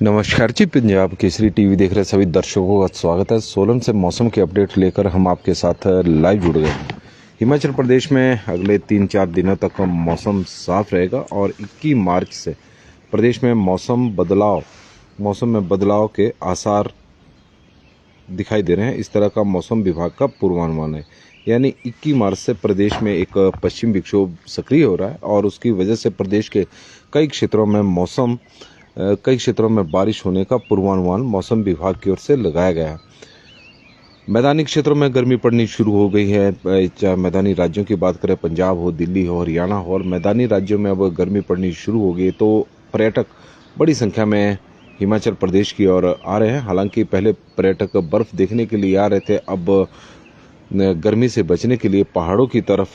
नमस्कार जी, पंजाब केसरी टीवी देख रहे सभी दर्शकों का स्वागत है। सोलन से मौसम के अपडेट लेकर हम आपके साथ लाइव जुड़ गए हैं। हिमाचल प्रदेश में अगले 3-4 दिनों तक मौसम साफ रहेगा और 21 मार्च से प्रदेश में मौसम में बदलाव के आसार दिखाई दे रहे हैं। इस तरह का मौसम विभाग का पूर्वानुमान है। यानी 21 मार्च से प्रदेश में एक पश्चिम विक्षोभ सक्रिय हो रहा है और उसकी वजह से प्रदेश के कई क्षेत्रों में बारिश होने का पूर्वानुमान मौसम विभाग की ओर से लगाया गया है। मैदानी क्षेत्रों में गर्मी पड़नी शुरू हो गई है। चाहे मैदानी राज्यों की बात करें, पंजाब हो, दिल्ली हो, हरियाणा हो, और मैदानी राज्यों में अब गर्मी पड़नी शुरू हो गई तो पर्यटक बड़ी संख्या में हिमाचल प्रदेश की ओर आ रहे हैं। हालांकि पहले पर्यटक बर्फ देखने के लिए आ रहे थे, अब गर्मी से बचने के लिए पहाड़ों की तरफ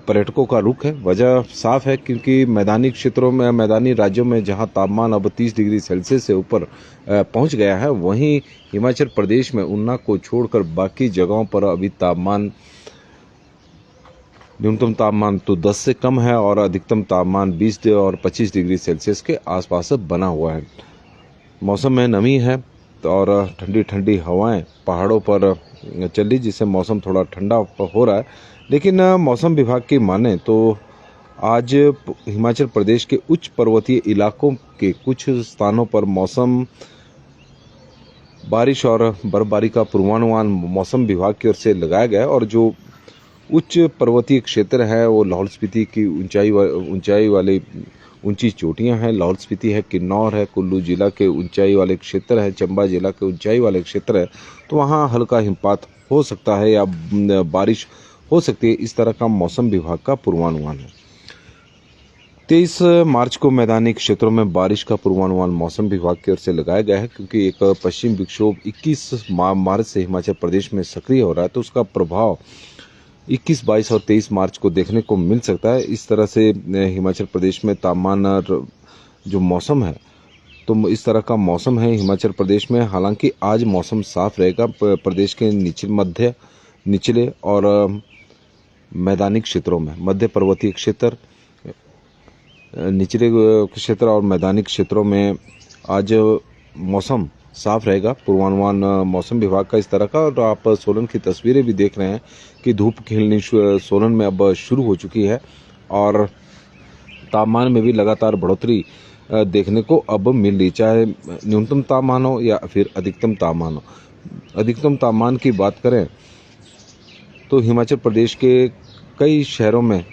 पर्यटकों का रुख है। वजह साफ है, क्योंकि मैदानी राज्यों में जहां तापमान अब 30 डिग्री सेल्सियस से ऊपर पहुंच गया है, वहीं हिमाचल प्रदेश में ऊना को छोड़कर बाकी जगहों पर अभी न्यूनतम तापमान तो 10 से कम है और अधिकतम तापमान 20 और 25 डिग्री सेल्सियस के आसपास बना हुआ है। मौसम में नमी है और ठंडी ठंडी हवाएं पहाड़ों पर चल रही, जिससे मौसम थोड़ा ठंडा हो रहा है। लेकिन मौसम विभाग की माने तो आज हिमाचल प्रदेश के उच्च पर्वतीय इलाकों के कुछ स्थानों पर बारिश और बर्फबारी का पूर्वानुमान मौसम विभाग की ओर से लगाया गया है। और जो उच्च पर्वतीय क्षेत्र है वो लाहौल स्पीति की ऊंचाई वाली ऊंची चोटियां हैं। लाहौल स्पीति है, किन्नौर है, कुल्लू जिला के ऊंचाई वाले क्षेत्र है, चंबा जिला के ऊंचाई वाले क्षेत्र है, तो वहां हल्का हिमपात हो सकता है या बारिश हो सकती है। इस तरह का मौसम विभाग का पूर्वानुमान है। 23 मार्च को मैदानी क्षेत्रों में बारिश का पूर्वानुमान मौसम विभाग की ओर से लगाया गया है, क्योंकि एक पश्चिम विक्षोभ 21 मार्च से हिमाचल प्रदेश में सक्रिय हो रहा है, तो उसका प्रभाव 21, 22 और 23 मार्च को देखने को मिल सकता है। इस तरह से हिमाचल प्रदेश में तापमान और जो मौसम है, तो इस तरह का मौसम है हिमाचल प्रदेश में। हालांकि आज मौसम साफ रहेगा। प्रदेश के निचले और मैदानी क्षेत्रों में, मध्य पर्वतीय क्षेत्र, निचले क्षेत्र और मैदानी क्षेत्रों में आज मौसम साफ रहेगा। पूर्वानुमान मौसम विभाग का इस तरह का। और आप सोलन की तस्वीरें भी देख रहे हैं कि धूप खिलनी सोलन में अब शुरू हो चुकी है और तापमान में भी लगातार बढ़ोतरी देखने को अब मिल रही, चाहे न्यूनतम तापमान हो या फिर अधिकतम तापमान हो। अधिकतम तापमान की बात करें तो हिमाचल प्रदेश के कई शहरों में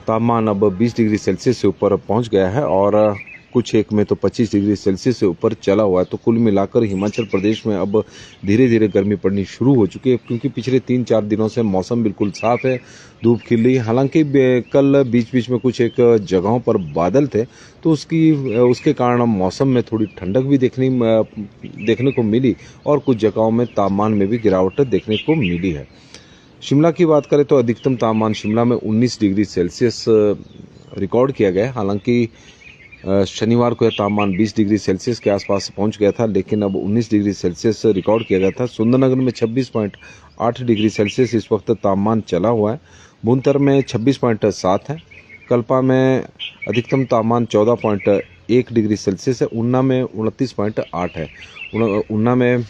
तापमान अब 20 डिग्री सेल्सियस से ऊपर पहुंच गया है और कुछ एक में तो 25 डिग्री सेल्सियस से ऊपर चला हुआ है। तो कुल मिलाकर हिमाचल प्रदेश में अब धीरे धीरे गर्मी पड़नी शुरू हो चुकी है, क्योंकि पिछले 3-4 दिनों से मौसम बिल्कुल साफ है, धूप खिल रही है। हालांकि कल बीच बीच में कुछ एक जगहों पर बादल थे, तो उसके कारण मौसम में थोड़ी ठंडक भी देखने को मिली और कुछ जगहों में तापमान में भी गिरावट देखने को मिली है। शिमला की बात करें तो अधिकतम तापमान शिमला में 19 डिग्री सेल्सियस रिकॉर्ड किया गया है। हालांकि शनिवार को यह तापमान 20 डिग्री सेल्सियस के आसपास पहुंच गया था, लेकिन अब 19 डिग्री सेल्सियस रिकॉर्ड किया गया था। सुंदरनगर में 26.8 डिग्री सेल्सियस इस वक्त तापमान चला हुआ है। भुंतर में 26.7 है। कल्पा में अधिकतम तापमान 14.1 डिग्री सेल्सियस है। ऊना में 29.8 है। ऊना में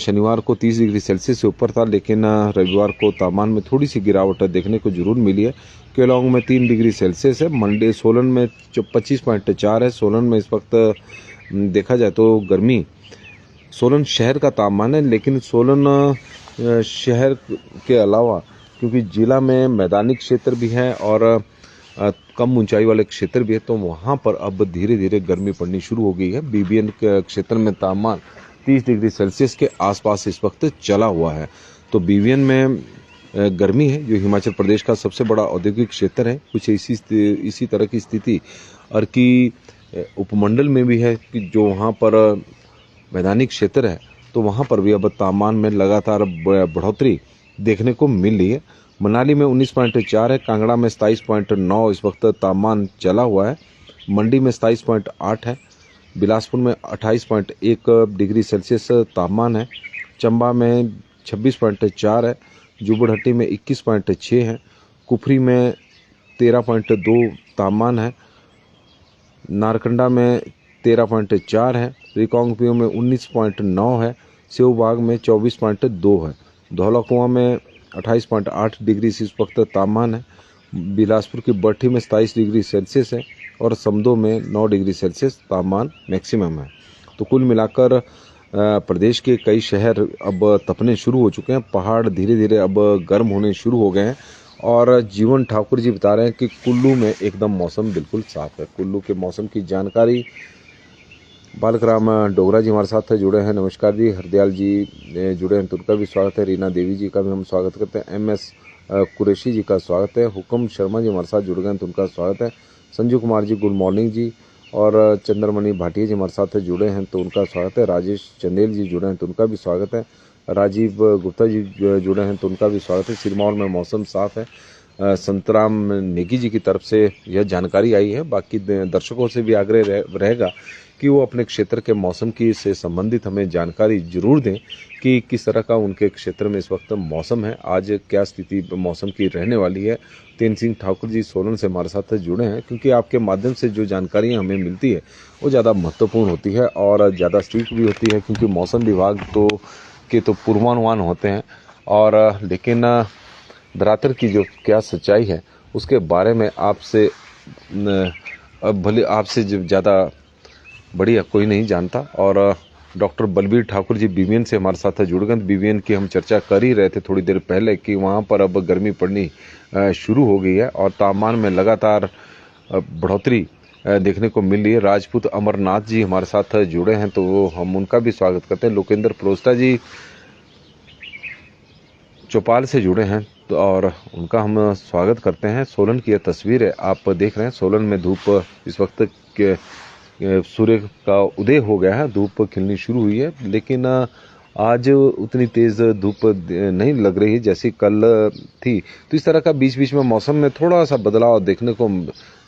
शनिवार को 30 डिग्री सेल्सियस से ऊपर था, लेकिन रविवार को तापमान में थोड़ी सी गिरावट देखने को जरूर मिली है। केलांग में 3 डिग्री सेल्सियस है। सोलन में 25.4 है। सोलन में इस वक्त देखा जाए तो गर्मी सोलन शहर का तापमान है, लेकिन सोलन शहर के अलावा क्योंकि जिला में मैदानी क्षेत्र भी है और कम ऊंचाई वाले क्षेत्र भी है, तो वहाँ पर अब धीरे धीरे गर्मी पड़नी शुरू हो गई है। बीबीएन के क्षेत्र में तापमान 30 डिग्री सेल्सियस के आसपास इस वक्त चला हुआ है। तो बीबीएन में गर्मी है, जो हिमाचल प्रदेश का सबसे बड़ा औद्योगिक क्षेत्र है। कुछ इसी तरह की स्थिति अर्की उपमंडल में भी है, कि जो वहाँ पर मैदानी क्षेत्र है, तो वहाँ पर भी अब तापमान में लगातार बढ़ोतरी देखने को मिल रही है। मनाली में 19.4 है। कांगड़ा में 27.9 इस वक्त तापमान चला हुआ है। मंडी में 27.8 है। बिलासपुर में 28.1 डिग्री सेल्सियस तापमान है। चंबा में 26.4 है। जुब्बड़हट्टी में 21.6 है। कुफरी में 13.2 तापमान है। नारकंडा में 13.4 है, रिकांगपिओ में 19.9 है, सेवबाग में 24.2 है, धौलाकुआं में 28.8 डिग्री इस वक्त तापमान है, बिलासपुर की बट्ठी में 27 डिग्री सेल्सियस है और समदो में 9 डिग्री सेल्सियस तापमान मैक्सिमम है। तो कुल मिलाकर प्रदेश के कई शहर अब तपने शुरू हो चुके हैं, पहाड़ धीरे धीरे अब गर्म होने शुरू हो गए हैं और जीवन ठाकुर जी बता रहे हैं कि कुल्लू में एकदम मौसम बिल्कुल साफ है। कुल्लू के मौसम की जानकारी बालकराम डोगरा जी हमारे साथ जुड़े हैं। नमस्कार जी। हरदयाल जी जुड़े हैं तो उनका भी स्वागत है। रीना देवी जी का भी हम स्वागत करते हैं। MS कुरैशी जी का स्वागत है। हुक्म शर्मा जी हमारे साथ जुड़ गए हैं तो उनका स्वागत है। संजू कुमार जी गुड मॉर्निंग जी। और चंद्रमणि भाटिया जी हमारे साथ जुड़े हैं तो उनका स्वागत है। राजेश चंदेल जी जुड़े हैं तो उनका भी स्वागत है। राजीव गुप्ता जी जुड़े हैं तो उनका भी स्वागत है। सिरमौर में मौसम साफ है। संतराम नेगी जी की तरफ से यह जानकारी आई है। बाकी दर्शकों से भी आग्रह रहेगा कि वो अपने क्षेत्र के मौसम की से संबंधित हमें जानकारी जरूर दें कि किस तरह का उनके क्षेत्र में इस वक्त मौसम है, आज क्या स्थिति मौसम की रहने वाली है। तेन सिंह ठाकुर जी सोलन से हमारे साथ जुड़े हैं, क्योंकि आपके माध्यम से जो जानकारियां हमें मिलती है वो ज़्यादा महत्वपूर्ण होती है और ज़्यादा सटीक भी होती है, क्योंकि मौसम विभाग के पूर्वानुमान होते हैं और लेकिन धरातल की जो क्या सच्चाई है उसके बारे में आपसे भले आपसे ज़्यादा बढ़िया कोई नहीं जानता। और डॉक्टर बलबीर ठाकुर जी BVN से हमारे साथ जुड़ गए। BVN की हम चर्चा कर ही रहे थे थोड़ी देर पहले कि वहाँ पर अब गर्मी पड़नी शुरू हो गई है और तापमान में लगातार बढ़ोतरी देखने को मिल रही है। राजपूत अमरनाथ जी हमारे साथ जुड़े हैं तो वो हम उनका भी स्वागत करते हैं। लोकेंद्र प्रोस्टा जी चौपाल से जुड़े हैं तो और उनका हम स्वागत करते हैं। सोलन की यह तस्वीर है, आप देख रहे हैं सोलन में धूप इस वक्त के सूर्य का उदय हो गया है, धूप खिलनी शुरू हुई है, लेकिन आज उतनी तेज धूप नहीं लग रही है जैसी कल थी। तो इस तरह का बीच बीच में मौसम में थोड़ा सा बदलाव देखने को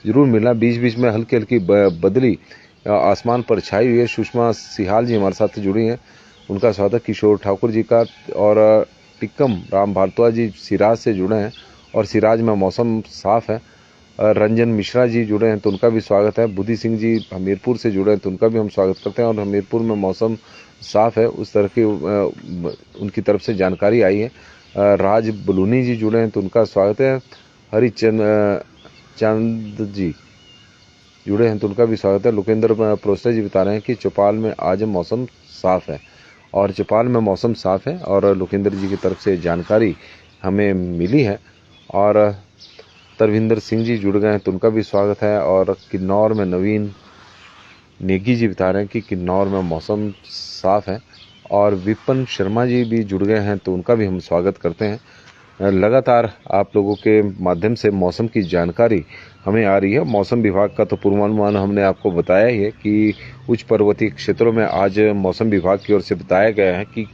जरूर मिला। बीच बीच में हल्की हल्की बदली आसमान पर छाई हुई है। सुषमा सिहाल जी हमारे साथ जुड़ी हैं, उनका स्वागत है। किशोर ठाकुर जी का और टिक्कम राम भारद्वाज जी सिराज से जुड़े हैं और सिराज में मौसम साफ है। रंजन मिश्रा जी जुड़े हैं तो उनका भी स्वागत है। बुद्धि सिंह जी हमीरपुर से जुड़े हैं तो उनका भी हम स्वागत करते हैं और हमीरपुर में मौसम साफ है, उस तरह की उनकी तरफ से जानकारी आई है। राज बलूनी जी जुड़े हैं तो उनका स्वागत है। चंद जी जुड़े हैं तो उनका भी स्वागत है। लोकेंद्र प्रोस्टा जी बता रहे हैं कि चौपाल में आज मौसम साफ है और चौपाल में मौसम साफ है और लोकेंद्र जी की तरफ से जानकारी हमें मिली है। और तरविंदर सिंह जी जुड़ गए हैं तो उनका भी स्वागत है। और किन्नौर में नवीन नेगी जी बता रहे हैं कि किन्नौर में मौसम साफ है और विपिन शर्मा जी भी जुड़ गए हैं तो उनका भी हम स्वागत करते हैं। लगातार आप लोगों के माध्यम से मौसम की जानकारी हमें आ रही है। मौसम विभाग का तो पूर्वानुमान हमने आपको बताया ही है कि उच्च पर्वतीय क्षेत्रों में आज मौसम विभाग की ओर से बताया गया है कि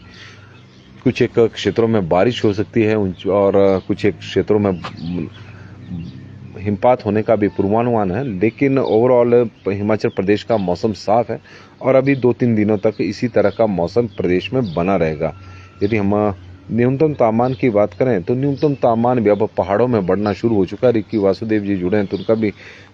कुछ एक क्षेत्रों में बारिश हो सकती है और कुछ एक क्षेत्रों में हिमपात होने का भी पूर्वानुमान है। लेकिन ओवरऑल हिमाचल प्रदेश का मौसम साफ है और अभी 2-3 दिनों तक इसी तरह का मौसम प्रदेश में बना रहेगा। यदि हम न्यूनतम तापमान की बात करें तो न्यूनतम तापमान भी अब पहाड़ों में बढ़ना शुरू हो चुका है। रिक्की वासुदेव जी जुड़े हैं तो उनका भी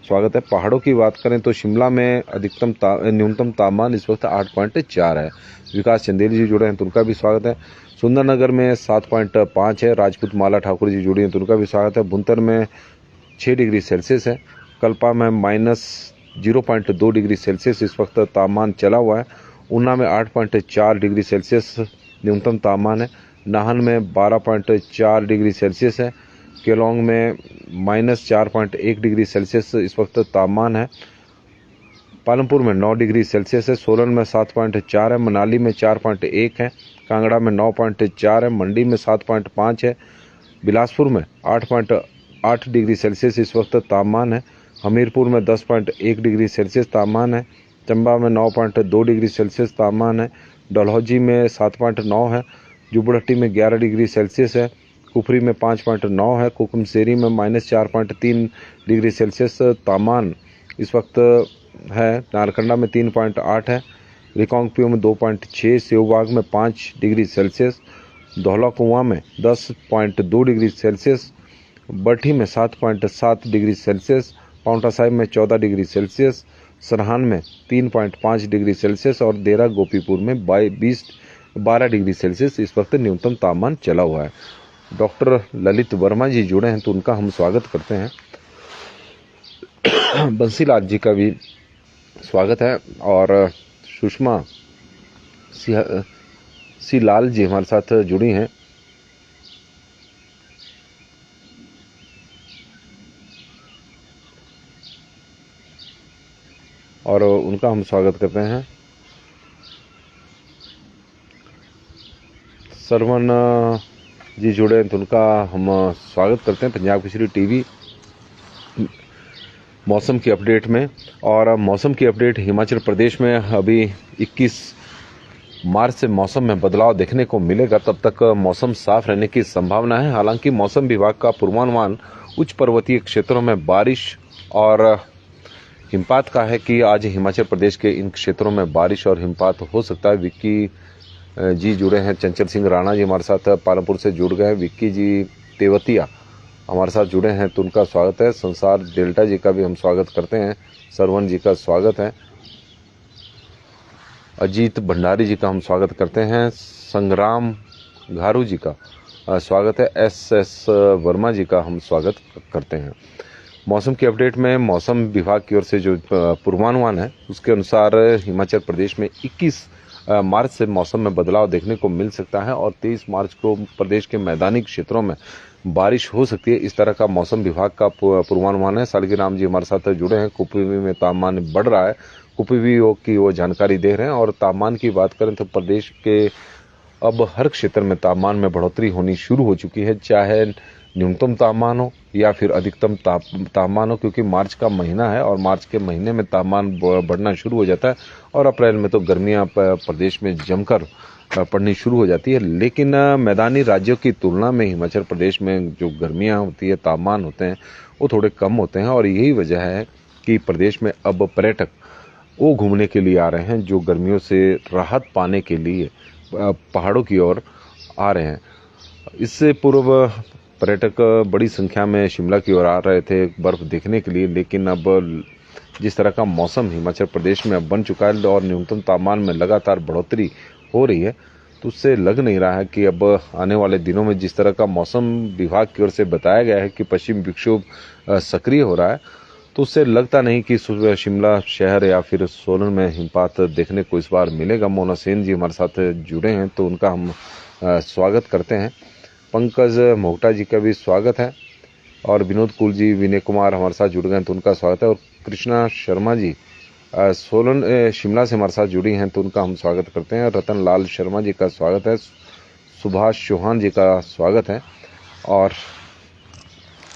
स्वागत है। पहाड़ों की बात करें तो शिमला में न्यूनतम तापमान इस वक्त 8.4 है। विकास चंदेल जी जुड़े हैं तो उनका भी स्वागत है। सुंदरनगर में 7.5 है। राजपूत माला ठाकुर जी जुड़ी हैं तो उनका भी स्वागत है। बुंतर में 6 डिग्री सेल्सियस है। कल्पा में -0.2 डिग्री सेल्सियस इस वक्त तापमान चला हुआ है। ऊना में 8.4 डिग्री सेल्सियस न्यूनतम तापमान है। नाहन में 12.4 डिग्री सेल्सियस है। केलोंग में -4.1 डिग्री सेल्सियस इस वक्त तापमान है। पालमपुर में 9 डिग्री सेल्सियस है। सोलन में 7.4 है। मनाली में 4.1 है। कांगड़ा में 9.4 है। मंडी में 7.5 है। बिलासपुर में 8.8 डिग्री सेल्सियस इस वक्त तापमान है। हमीरपुर में 10.1 डिग्री सेल्सियस तापमान है। चंबा में 9.2 डिग्री सेल्सियस तापमान है। डलहौजी में 7.9 है। जुब्बड़हट्टी में 11 डिग्री सेल्सियस है। कुफरी में 5.9 है। कुकुमसेरी में -4.3 डिग्री सेल्सियस तापमान इस वक्त है। नारकंडा में 3.8 है। रिकांगपिओ में 2.6, सेवबाग में 5 डिग्री सेल्सियस, धौलाकुआं में 10.2 डिग्री सेल्सियस, बट्ठी में 7.7 डिग्री सेल्सियस, पाउंटा साहिब में 14 डिग्री सेल्सियस, सरहान में 3.5 डिग्री सेल्सियस और देरा गोपीपुर में 12 डिग्री सेल्सियस इस वक्त न्यूनतम तापमान चला हुआ है। डॉक्टर ललित वर्मा जी जुड़े हैं तो उनका हम स्वागत करते हैं। बंसीलाल जी का भी स्वागत है और सुषमा सी लाल जी हमारे साथ जुड़ी हैं। और उनका हम स्वागत करते हैं। सरवण जी जुड़े हैं तो उनका हम स्वागत करते हैं पंजाब केसरी टीवी मौसम की अपडेट में। और मौसम की अपडेट हिमाचल प्रदेश में अभी 21 मार्च से मौसम में बदलाव देखने को मिलेगा। तब तक मौसम साफ रहने की संभावना है। हालांकि मौसम विभाग का पूर्वानुमान उच्च पर्वतीय क्षेत्रों में बारिश और हिमपात का है कि आज हिमाचल प्रदेश के इन क्षेत्रों में बारिश और हिमपात हो सकता है। विक्की जी जुड़े हैं, चंचल सिंह राणा जी हमारे साथ पालमपुर से जुड़ गए हैं, विक्की जी तेवतिया हमारे साथ जुड़े हैं तो उनका स्वागत है। संसार डेल्टा जी का भी हम स्वागत करते हैं, सरवण जी का स्वागत है, अजीत भंडारी जी का हम स्वागत करते हैं, संग्राम घारू जी का स्वागत है, एस वर्मा जी का हम स्वागत करते हैं। मौसम की अपडेट में मौसम विभाग की ओर से जो पूर्वानुमान है उसके अनुसार हिमाचल प्रदेश में 21 मार्च से मौसम में बदलाव देखने को मिल सकता है और 23 मार्च को प्रदेश के मैदानी क्षेत्रों में बारिश हो सकती है। इस तरह का मौसम विभाग का पूर्वानुमान है। सालगिराम जी हमारे साथ जुड़े हैं। कुपवी में तापमान बढ़ रहा है, कुपवी की वो जानकारी दे रहे हैं। और तापमान की बात करें तो प्रदेश के अब हर क्षेत्र में तापमान में बढ़ोतरी होनी शुरू हो चुकी है, चाहे न्यूनतम तापमान हो या फिर अधिकतम तापमान हो, क्योंकि मार्च का महीना है और मार्च के महीने में तापमान बढ़ना शुरू हो जाता है और अप्रैल में तो गर्मियां प्रदेश में जमकर पड़नी शुरू हो जाती है। लेकिन मैदानी राज्यों की तुलना में हिमाचल प्रदेश में जो गर्मियां होती है, तापमान होते हैं, वो थोड़े कम होते हैं। और यही वजह है कि प्रदेश में अब पर्यटक वो घूमने के लिए आ रहे हैं जो गर्मियों से राहत पाने के लिए पहाड़ों की ओर आ रहे हैं। इससे पूर्व पर्यटक बड़ी संख्या में शिमला की ओर आ रहे थे बर्फ देखने के लिए, लेकिन अब जिस तरह का मौसम हिमाचल प्रदेश में अब बन चुका है और न्यूनतम तापमान में लगातार बढ़ोतरी हो रही है, तो उससे लग नहीं रहा है कि अब आने वाले दिनों में जिस तरह का मौसम विभाग की ओर से बताया गया है कि पश्चिम विक्षोभ सक्रिय हो रहा है, तो उससे लगता नहीं कि शिमला शहर या फिर सोलन में हिमपात देखने को इस बार मिलेगा। मोना सेन जी हमारे साथ जुड़े हैं तो उनका हम स्वागत करते हैं। पंकज मोहटा जी का भी स्वागत है और विनोद कुल जी, विनय कुमार हमारे साथ जुड़ गए हैं तो उनका स्वागत है। और कृष्णा शर्मा जी सोलन शिमला से हमारे साथ जुड़ी हैं तो उनका हम स्वागत करते हैं। रतन लाल शर्मा जी का स्वागत है, सुभाष चौहान जी का स्वागत है और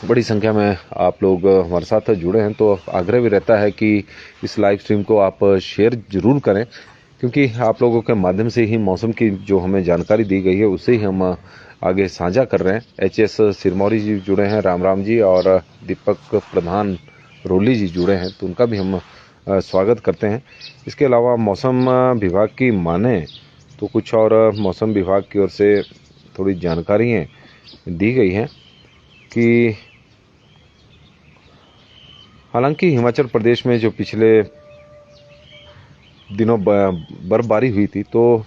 बड़ी संख्या में आप लोग हमारे साथ जुड़े हैं। तो आग्रह भी रहता है कि इस लाइव स्ट्रीम को आप शेयर जरूर करें, क्योंकि आप लोगों के माध्यम से ही मौसम की जो हमें जानकारी दी गई है उससे ही हम आगे साझा कर रहे हैं। एच.एस. सिरमौरी जी जुड़े हैं, राम जी, और दीपक प्रधान रोली जी जुड़े हैं तो उनका भी हम स्वागत करते हैं। इसके अलावा मौसम विभाग की माने तो कुछ और मौसम विभाग की ओर से थोड़ी जानकारियाँ दी गई हैं कि हालांकि हिमाचल प्रदेश में जो पिछले दिनों बर्फबारी हुई थी तो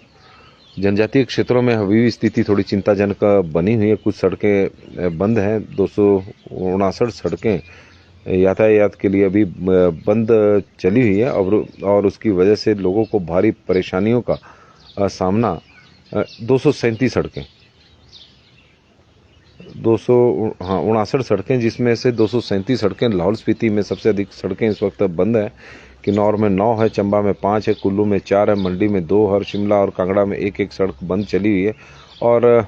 जनजातीय क्षेत्रों में अभी भी स्थिति थोड़ी चिंताजनक बनी हुई है। कुछ सड़कें बंद हैं, 259 सड़कें यातायात के लिए अभी बंद चली हुई है और उसकी वजह से लोगों को भारी परेशानियों का सामना 237 सड़कें 259 सड़कें, जिसमें से 237 सड़कें लाहौल स्पीति में सबसे अधिक सड़कें इस वक्त बंद है। किन्नौर में 9 है, चंबा में 5 है, कुल्लू में 4 है, मंडी में 2, हर शिमला और कांगड़ा में 1 सड़क बंद चली हुई है। और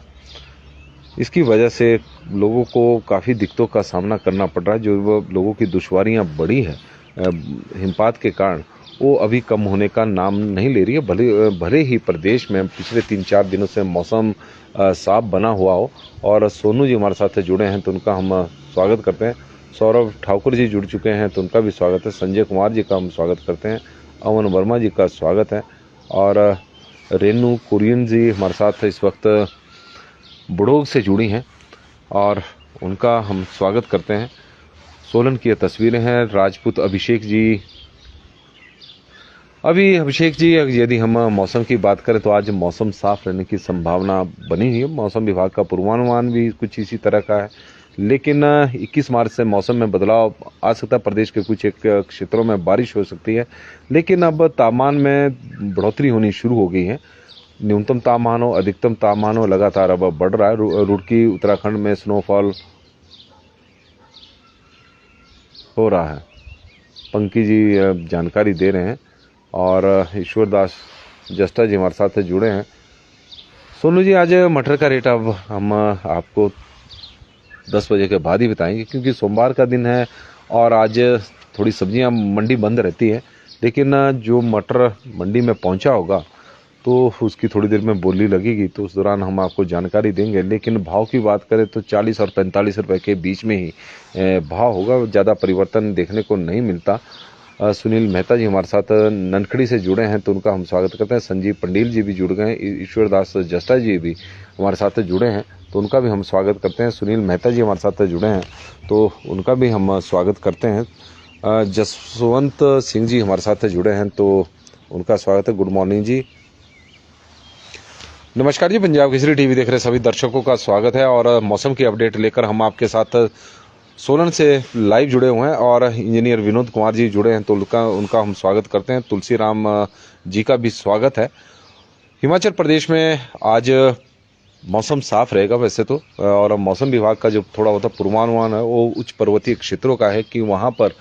इसकी वजह से लोगों को काफ़ी दिक्कतों का सामना करना पड़ रहा है। जो लोगों की दुश्वारियां बढ़ी है हिमपात के कारण, वो अभी कम होने का नाम नहीं ले रही है। भले ही प्रदेश में पिछले 3-4 दिनों से मौसम साफ बना हुआ हो। और सोनू जी हमारे साथ जुड़े हैं तो उनका हम स्वागत करते हैं। सौरभ ठाकुर जी जुड़ चुके हैं तो उनका भी स्वागत है। संजय कुमार जी का हम स्वागत करते हैं। अमन वर्मा जी का स्वागत है। और रेनू कुरियन जी हमारे साथ इस वक्त बुढ़ोग से जुड़ी हैं और उनका हम स्वागत करते हैं। सोलन की तस्वीरें हैं। राजपूत अभिषेक जी अभी अभिषेक जी, यदि हम मौसम की बात करें तो आज मौसम साफ रहने की संभावना बनी हुई है। मौसम विभाग का पूर्वानुमान भी कुछ इसी तरह का है, लेकिन 21 मार्च से मौसम में बदलाव आ सकता है। प्रदेश के कुछ एक क्षेत्रों में बारिश हो सकती है, लेकिन अब तापमान में बढ़ोतरी होनी शुरू हो गई है। न्यूनतम तापमान हो, अधिकतम तापमान हो, लगातार अब बढ़ रहा है। रुड़की उत्तराखंड में स्नोफॉल हो रहा है। पंकी जी जानकारी दे रहे हैं और ईश्वरदास जस्टा जी हमारे साथ जुड़े हैं। सोनू जी, आज मटर का रेट अब हम आपको 10 बजे के बाद ही बताएंगे, क्योंकि सोमवार का दिन है और आज थोड़ी सब्जियां मंडी बंद रहती है। लेकिन जो मटर मंडी में पहुंचा होगा तो उसकी थोड़ी देर में बोली लगेगी, तो उस दौरान हम आपको जानकारी देंगे। लेकिन भाव की बात करें तो 40 और 45 रुपए के बीच में ही भाव होगा, ज़्यादा परिवर्तन देखने को नहीं मिलता। सुनील मेहता जी हमारे साथ ननखड़ी से जुड़े हैं, तो उनका हम स्वागत करते हैं। संजीव पंडील जी भी जुड़ गए हैं, ईश्वरदास जस्टा जी भी हमारे साथ जुड़े हैं, तो उनका भी हम स्वागत करते हैं। सुनील मेहता जी हमारे साथ जुड़े हैं, तो उनका भी हम स्वागत करते हैं। जसवंत सिंह जी हमारे साथ जुड़े हैं, तो उनका स्वागत है। गुड मॉर्निंग जी, नमस्कार जी। पंजाब केसरी टीवी देख रहे सभी दर्शकों का स्वागत है और मौसम की अपडेट लेकर हम आपके साथ सोलन से लाइव जुड़े हुए हैं और इंजीनियर विनोद कुमार जी जुड़े हैं, तो उनका हम स्वागत करते हैं। तुलसीराम जी का भी स्वागत है। हिमाचल प्रदेश में आज मौसम साफ रहेगा वैसे तो, और मौसम विभाग का जो थोड़ा बहुत पूर्वानुमान है वो उच्च पर्वतीय क्षेत्रों का है कि वहाँ पर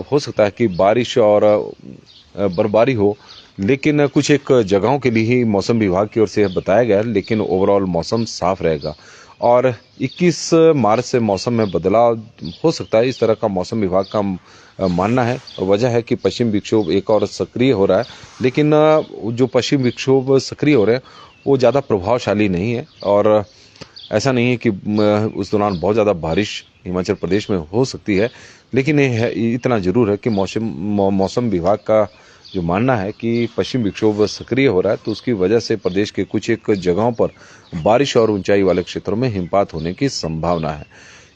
हो सकता है कि बारिश और बर्फबारी हो, लेकिन कुछ एक जगहों के लिए ही मौसम विभाग की ओर से बताया गया है। लेकिन ओवरऑल मौसम साफ रहेगा और 21 मार्च से मौसम में बदलाव हो सकता है, इस तरह का मौसम विभाग का मानना है। वजह है कि पश्चिम विक्षोभ एक और सक्रिय हो रहा है, लेकिन जो पश्चिम विक्षोभ सक्रिय हो रहे हैं वो ज़्यादा प्रभावशाली नहीं है और ऐसा नहीं है कि उस दौरान बहुत ज़्यादा बारिश हिमाचल प्रदेश में हो सकती है। लेकिन इतना ज़रूर है कि मौसम विभाग का जो मानना है कि पश्चिम विक्षोभ सक्रिय हो रहा है, तो उसकी वजह से प्रदेश के कुछ एक जगहों पर बारिश और ऊंचाई वाले क्षेत्रों में हिमपात होने की संभावना है।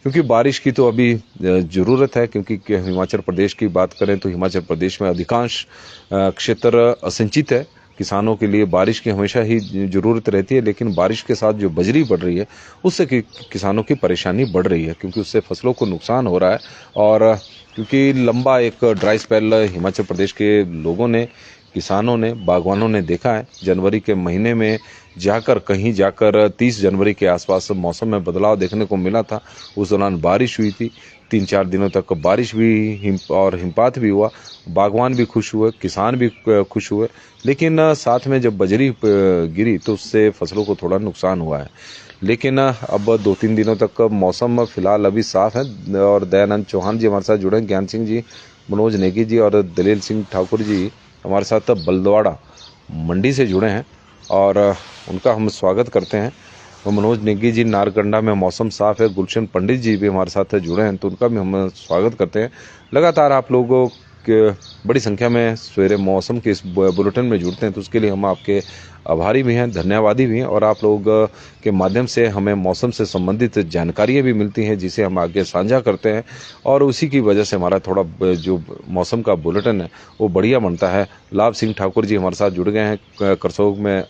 क्योंकि बारिश की तो अभी ज़रूरत है, क्योंकि हिमाचल प्रदेश की बात करें तो हिमाचल प्रदेश में अधिकांश क्षेत्र असिंचित है। किसानों के लिए बारिश की हमेशा ही ज़रूरत रहती है, लेकिन बारिश के साथ जो बजरी बढ़ रही है उससे किसानों की परेशानी बढ़ रही है, क्योंकि उससे फसलों को नुकसान हो रहा है। और क्योंकि लंबा एक ड्राई स्पेल हिमाचल प्रदेश के लोगों ने, किसानों ने, बागवानों ने देखा है। जनवरी के महीने में कहीं जाकर 30 जनवरी के आसपास मौसम में बदलाव देखने को मिला था। उस दौरान बारिश हुई थी, 3-4 दिनों तक बारिश भी और हिमपात भी हुआ। बागवान भी खुश हुए, किसान भी खुश हुए, लेकिन साथ में जब बजरी गिरी तो उससे फसलों को थोड़ा नुकसान हुआ है। लेकिन अब 2-3 दिनों तक मौसम फिलहाल अभी साफ है और दयानंद चौहान जी हमारे साथ जुड़े हैं, ज्ञान सिंह जी, मनोज नेगी जी और दलील सिंह ठाकुर जी हमारे साथ बलदवाड़ा मंडी से जुड़े हैं और उनका हम स्वागत करते हैं। मनोज नेगी जी, नारकंडा में मौसम साफ है। गुलशन पंडित जी भी हमारे साथ जुड़े हैं, तो उनका भी हम स्वागत करते हैं। लगातार आप लोगों के बड़ी संख्या में सवेरे मौसम के इस बुलेटिन में जुड़ते हैं, तो उसके लिए हम आपके आभारी भी हैं, धन्यवादी भी हैं। और आप लोग के माध्यम से हमें मौसम से संबंधित जानकारियाँ भी मिलती हैं, जिसे हम आगे साझा करते हैं और उसी की वजह से हमारा थोड़ा जो मौसम का बुलेटिन है वो बढ़िया बनता है। लाभ सिंह ठाकुर जी हमारे साथ जुड़ गए हैं। करसोग में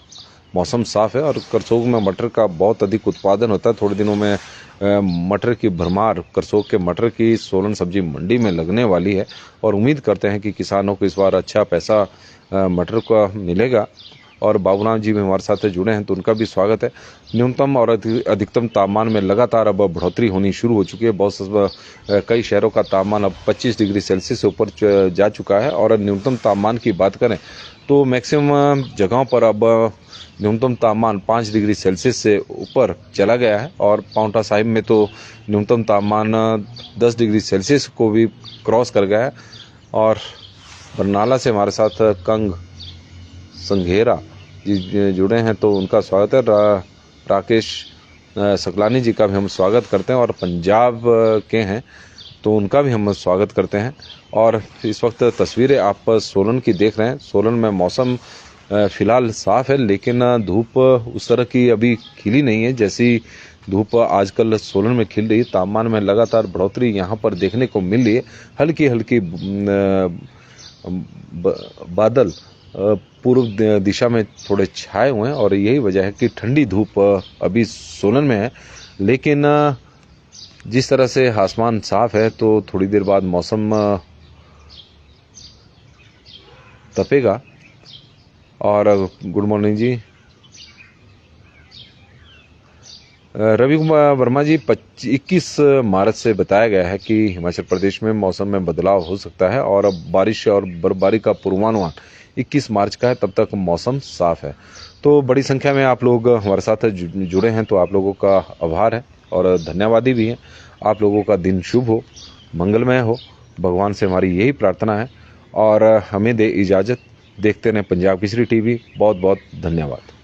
मौसम साफ है और करसोग में मटर का बहुत अधिक उत्पादन होता है। थोड़े दिनों में मटर की भरमार, करसोग के मटर की सोलन सब्जी मंडी में लगने वाली है और उम्मीद करते हैं कि किसानों को इस बार अच्छा पैसा मटर का मिलेगा। और बाबूराम जी भी हमारे साथ जुड़े हैं, तो उनका भी स्वागत है। न्यूनतम और अधिकतम तापमान में लगातार अब बढ़ोतरी होनी शुरू हो चुकी है। कई शहरों का तापमान अब 25 डिग्री सेल्सियस से ऊपर जा चुका है और न्यूनतम तापमान की बात करें तो मैक्सिमम जगहों पर अब न्यूनतम तापमान 5 डिग्री सेल्सियस से ऊपर चला गया है और पाउंटा साहिब में तो न्यूनतम तापमान 10 डिग्री सेल्सियस को भी क्रॉस कर गया है। और बरनाला से हमारे साथ कंग संघेरा जी जुड़े हैं, तो उनका स्वागत है। राकेश सकलानी जी का भी हम स्वागत करते हैं और पंजाब के हैं, तो उनका भी हम स्वागत करते हैं। और इस वक्त तस्वीरें आप सोलन की देख रहे हैं। सोलन में मौसम फिलहाल साफ है, लेकिन धूप उस तरह की अभी खिली नहीं है जैसी धूप आजकल सोलन में खिल रही है। तापमान में लगातार बढ़ोतरी यहाँ पर देखने को मिल रही है। हल्की हल्की बादल पूर्व दिशा में थोड़े छाए हुए हैं और यही वजह है कि ठंडी धूप अभी सोलन में है। लेकिन जिस तरह से आसमान साफ है तो थोड़ी देर बाद मौसम तपेगा। और गुड मॉर्निंग जी रवि कुमार वर्मा जी, 21 मार्च से बताया गया है कि हिमाचल प्रदेश में मौसम में बदलाव हो सकता है और अब बारिश और बर्फबारी का पूर्वानुमान 21 मार्च का है, तब तक मौसम साफ है। तो बड़ी संख्या में आप लोग हमारे साथ जुड़े हैं, तो आप लोगों का आभार है और धन्यवादी भी हैं। आप लोगों का दिन शुभ हो, मंगलमय हो, भगवान से हमारी यही प्रार्थना है और हमें दे इजाज़त। देखते रहें पंजाब केसरी टीवी। बहुत बहुत धन्यवाद।